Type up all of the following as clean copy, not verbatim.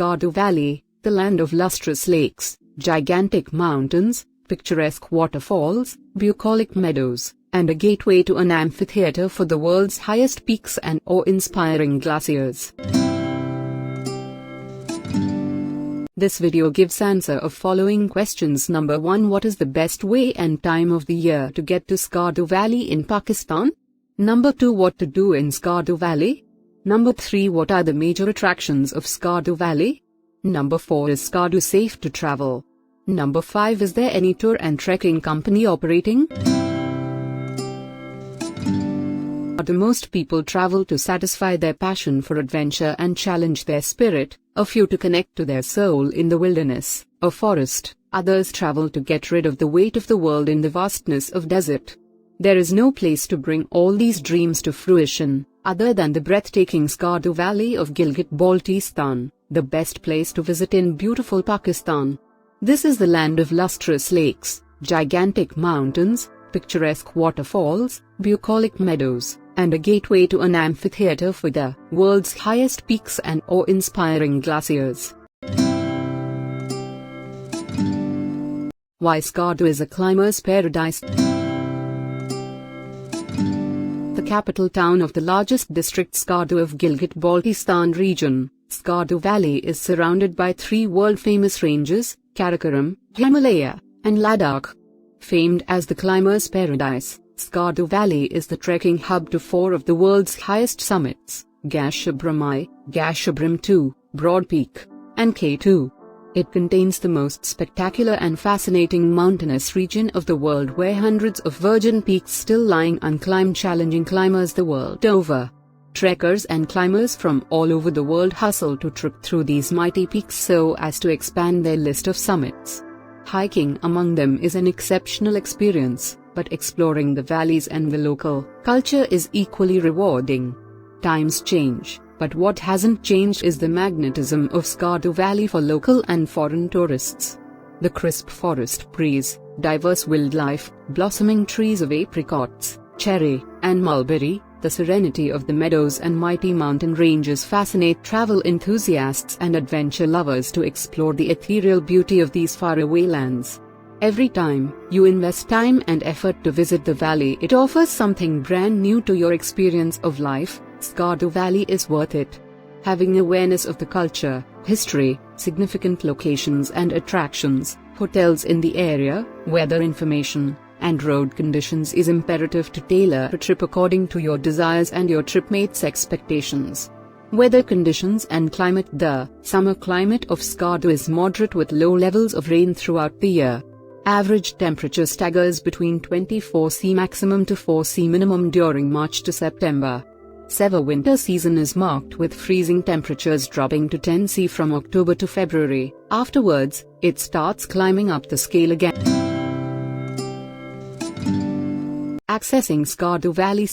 Skardu Valley, the land of lustrous lakes, gigantic mountains, picturesque waterfalls, bucolic meadows, and a gateway to an amphitheater for the world's highest peaks and awe-inspiring glaciers. This video gives answer of following questions. Number 1. What is the best way and time of the year to get to Skardu Valley in Pakistan? Number 2. What to do in Skardu Valley? Number 3. What are the major attractions of Skardu Valley? Number 4. Is Skardu safe to travel? Number 5. Is there any tour and trekking company operating? Most people travel to satisfy their passion for adventure and challenge their spirit, a few to connect to their soul in the wilderness or forest, others travel to get rid of the weight of the world in the vastness of desert. There is no place to bring all these dreams to fruition, other than the breathtaking Skardu Valley of Gilgit-Baltistan, the best place to visit in beautiful Pakistan. This is the land of lustrous lakes, gigantic mountains, picturesque waterfalls, bucolic meadows, and a gateway to an amphitheater for the world's highest peaks and awe-inspiring glaciers. Why Skardu is a climber's paradise. The capital town of the largest district Skardu of Gilgit-Baltistan region, Skardu Valley is surrounded by 3 world-famous ranges, Karakoram, Himalaya, and Ladakh. Famed as the climber's paradise, Skardu Valley is the trekking hub to 4 of the world's highest summits, Gasherbrum I, Gasherbrum II, Broad Peak, and K2. It contains the most spectacular and fascinating mountainous region of the world, where hundreds of virgin peaks still lying unclimbed challenging climbers the world over. Trekkers and climbers from all over the world hustle to trek through these mighty peaks so as to expand their list of summits. Hiking among them is an exceptional experience, but exploring the valleys and the local culture is equally rewarding. Times change, but what hasn't changed is the magnetism of Skardu Valley for local and foreign tourists. The crisp forest breeze, diverse wildlife, blossoming trees of apricots, cherry, and mulberry, the serenity of the meadows and mighty mountain ranges fascinate travel enthusiasts and adventure lovers to explore the ethereal beauty of these faraway lands. Every time you invest time and effort to visit the valley, it offers something brand new to your experience of life. Skardu Valley is worth it. Having awareness of the culture, history, significant locations and attractions, hotels in the area, weather information, and road conditions is imperative to tailor a trip according to your desires and your tripmates' expectations. Weather conditions and climate. The summer climate of Skardu is moderate with low levels of rain throughout the year. Average temperature staggers between 24 C maximum to 4 C minimum during March to September. Severe winter season is marked with freezing temperatures dropping to 10 C from October to February. Afterwards, it starts climbing up the scale again. Accessing Skardu Valley.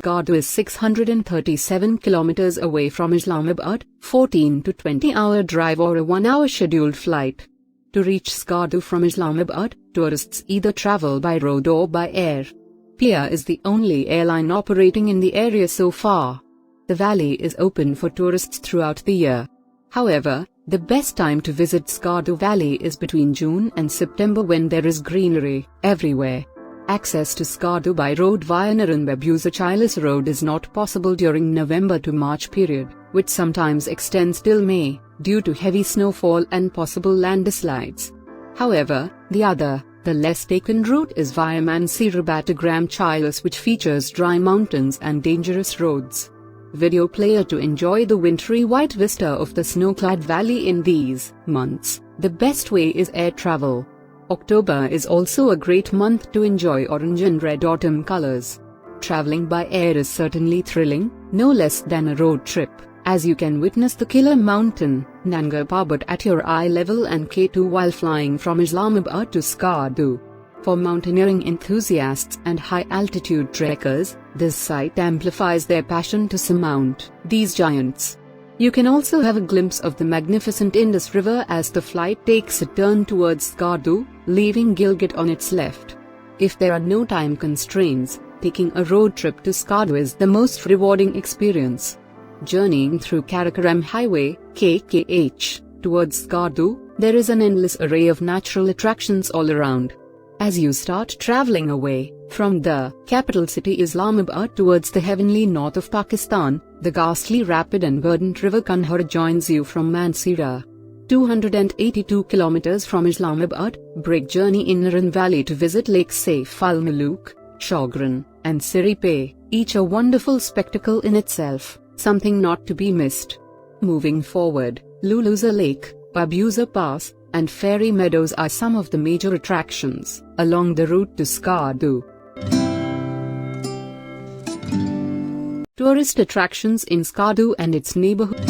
Skardu is 637 kilometers away from Islamabad, 14 to 20-hour drive or a 1-hour scheduled flight. To reach Skardu from Islamabad, tourists either travel by road or by air. Pia is the only airline operating in the area so far. The valley is open for tourists throughout the year. However, the best time to visit Skardu Valley is between June and September, when there is greenery everywhere. Access to Skardu by road via Naranbabuzachilas Road is not possible during November to March period, which sometimes extends till May, due to heavy snowfall and possible landslides. However, the less taken route is via Mansirabatagram-Chilas, which features dry mountains and dangerous roads. Video player. To enjoy the wintry white vista of the snow-clad valley in these months, the best way is air travel. October is also a great month to enjoy orange and red autumn colors. Traveling by air is certainly thrilling, no less than a road trip, as you can witness the killer mountain, Nanga Parbat, at your eye level and K2 while flying from Islamabad to Skardu. For mountaineering enthusiasts and high-altitude trekkers, this site amplifies their passion to surmount these giants. You can also have a glimpse of the magnificent Indus River as the flight takes a turn towards Skardu, leaving Gilgit on its left. If there are no time constraints, taking a road trip to Skardu is the most rewarding experience. Journeying through Karakoram Highway, KKH, towards Skardu, there is an endless array of natural attractions all around. As you start traveling away from the capital city Islamabad towards the heavenly north of Pakistan, the ghastly rapid and verdant river Kanhar joins you from Mansehra. 282 kilometers from Islamabad, break journey in Naran Valley to visit Lake Saif al-Muluk, Shogran, and Siripe, each a wonderful spectacle in itself, something not to be missed. Moving forward, Luluza Lake, Babuza Pass, and Fairy Meadows are some of the major attractions along the route to Skardu. Tourist attractions in Skardu and its neighborhood.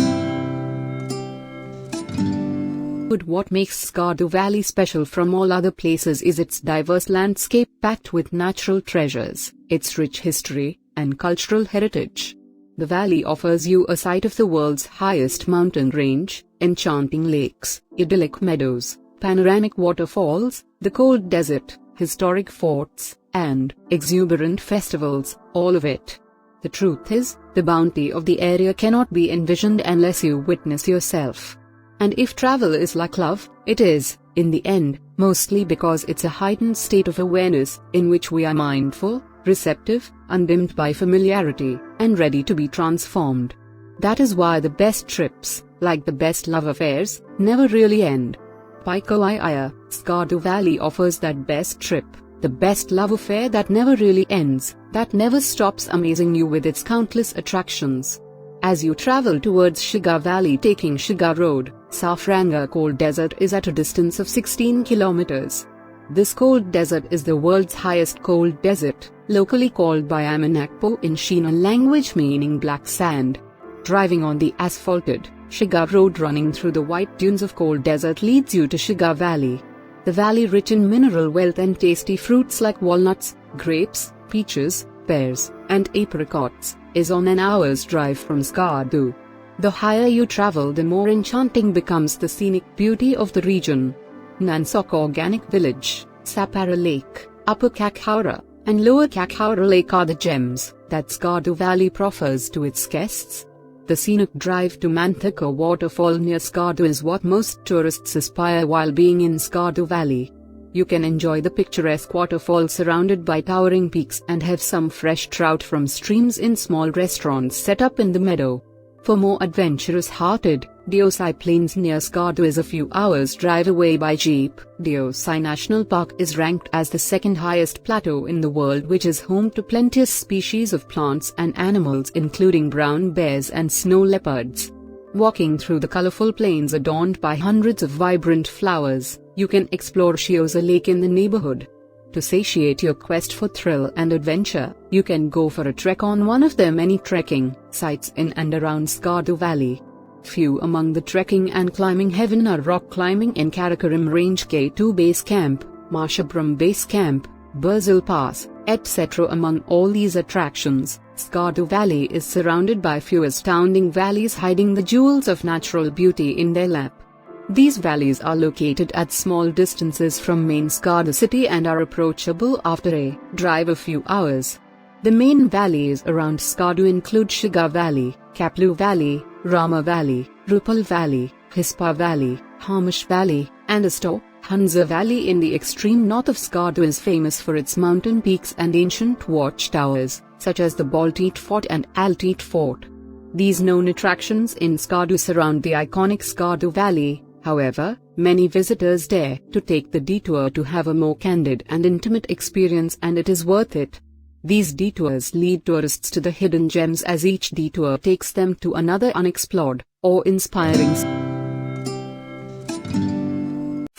What makes Skardu Valley special from all other places is its diverse landscape packed with natural treasures, its rich history, and cultural heritage. The valley offers you a sight of the world's highest mountain range, enchanting lakes, idyllic meadows, panoramic waterfalls, the cold desert, historic forts, and exuberant festivals, all of it. The truth is, the bounty of the area cannot be envisioned unless you witness yourself. And if travel is like love, it is, in the end, mostly because it's a heightened state of awareness, in which we are mindful, receptive, undimmed by familiarity, and ready to be transformed. That is why the best trips, like the best love affairs, never really end. Paikoiaya, Skardu Valley offers that best trip, the best love affair that never really ends, that never stops amazing you with its countless attractions. As you travel towards Shiga Valley taking Shiga Road, Safranga Cold Desert is at a distance of 16 kilometers. This cold desert is the world's highest cold desert, locally called by Amanakpo in Shina language meaning black sand. Driving on the asphalted Shiga Road running through the white dunes of cold desert leads you to Shiga Valley. The valley rich in mineral wealth and tasty fruits like walnuts, grapes, peaches, pears, and apricots, is on an hour's drive from Skardu. The higher you travel, the more enchanting becomes the scenic beauty of the region. Nansok Organic Village, Sapara Lake, Upper Kakhaura, and Lower Kakhaura Lake are the gems that Skardu Valley proffers to its guests. The scenic drive to Manthaka waterfall near Skardu is what most tourists aspire while being in Skardu Valley. You can enjoy the picturesque waterfall surrounded by towering peaks and have some fresh trout from streams in small restaurants set up in the meadow. For more adventurous-hearted, Deosai Plains near Skardu is a few hours' drive away by jeep. Deosai National Park is ranked as the second highest plateau in the world, which is home to plenteous species of plants and animals including brown bears and snow leopards. Walking through the colorful plains adorned by hundreds of vibrant flowers, you can explore Shioza Lake in the neighborhood. To satiate your quest for thrill and adventure, you can go for a trek on one of their many trekking sites in and around Skardu Valley. Few among the trekking and climbing heaven are rock climbing in Karakoram Range K2 Base Camp, Mashabram Base Camp, Burzil Pass, etc. Among all these attractions, Skardu Valley is surrounded by few astounding valleys hiding the jewels of natural beauty in their lap. These valleys are located at small distances from main Skardu city and are approachable after a drive a few hours. The main valleys around Skardu include Shiga Valley, Kaplu Valley, Rama Valley, Rupal Valley, Hispa Valley, Hamish Valley, and Asto. Hunza Valley in the extreme north of Skardu is famous for its mountain peaks and ancient watchtowers, such as the Balteet Fort and Alteet Fort. These known attractions in Skardu surround the iconic Skardu Valley. However, many visitors dare to take the detour to have a more candid and intimate experience, and it is worth it. These detours lead tourists to the hidden gems as each detour takes them to another unexplored, awe-inspiring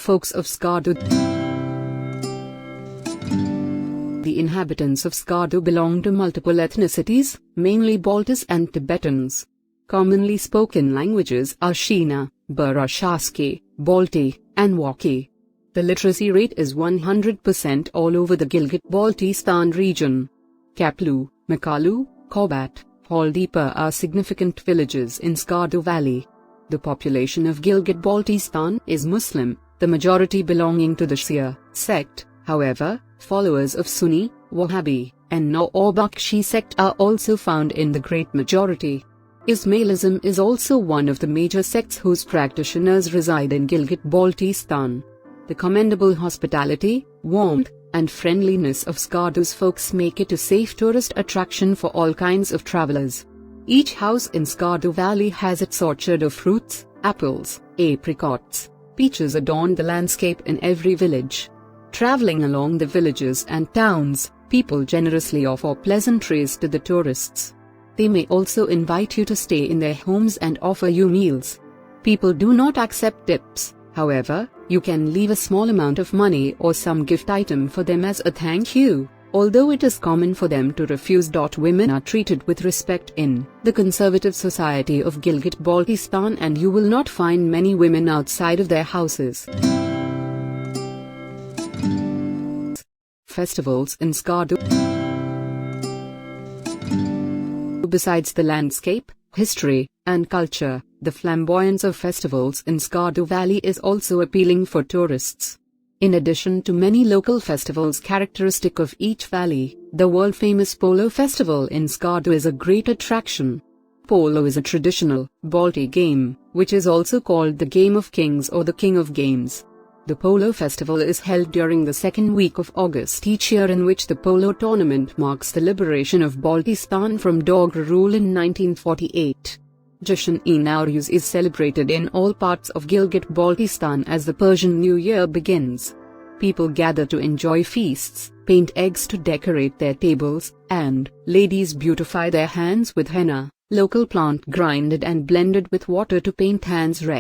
folks of Skardu. The inhabitants of Skardu belong to multiple ethnicities, mainly Baltis and Tibetans. Commonly spoken languages are Shina, Burashasky, Balti, and Waki. The literacy rate is 100% all over the Gilgit-Baltistan region. Kaplu, Makalu, Kobat, Haldipa are significant villages in Skardu Valley. The population of Gilgit-Baltistan is Muslim, the majority belonging to the Shia sect. However, followers of Sunni, Wahhabi, and Nawabakshi sect are also found in the great majority. Ismailism is also one of the major sects whose practitioners reside in Gilgit-Baltistan. The commendable hospitality, warmth, and friendliness of Skardu's folks make it a safe tourist attraction for all kinds of travelers. Each house in Skardu Valley has its orchard of fruits, apples, apricots, peaches adorn the landscape in every village. Traveling along the villages and towns, people generously offer pleasantries to the tourists. They may also invite you to stay in their homes and offer you meals. People do not accept tips, however, you can leave a small amount of money or some gift item for them as a thank you, although it is common for them to refuse. Women are treated with respect in the conservative society of Gilgit-Baltistan, and you will not find many women outside of their houses. Festivals in Skardu. Besides the landscape, history, and culture, the flamboyance of festivals in Skardu Valley is also appealing for tourists. In addition to many local festivals characteristic of each valley, the world-famous Polo Festival in Skardu is a great attraction. Polo is a traditional, Balti game, which is also called the Game of Kings or the King of Games. The Polo Festival is held during the second week of August each year, in which the polo tournament marks the liberation of Baltistan from Dogra rule in 1948. Jashan-e-Nowruz is celebrated in all parts of Gilgit-Baltistan as the Persian New Year begins. People gather to enjoy feasts, paint eggs to decorate their tables, and ladies beautify their hands with henna, local plant grinded and blended with water to paint hands red.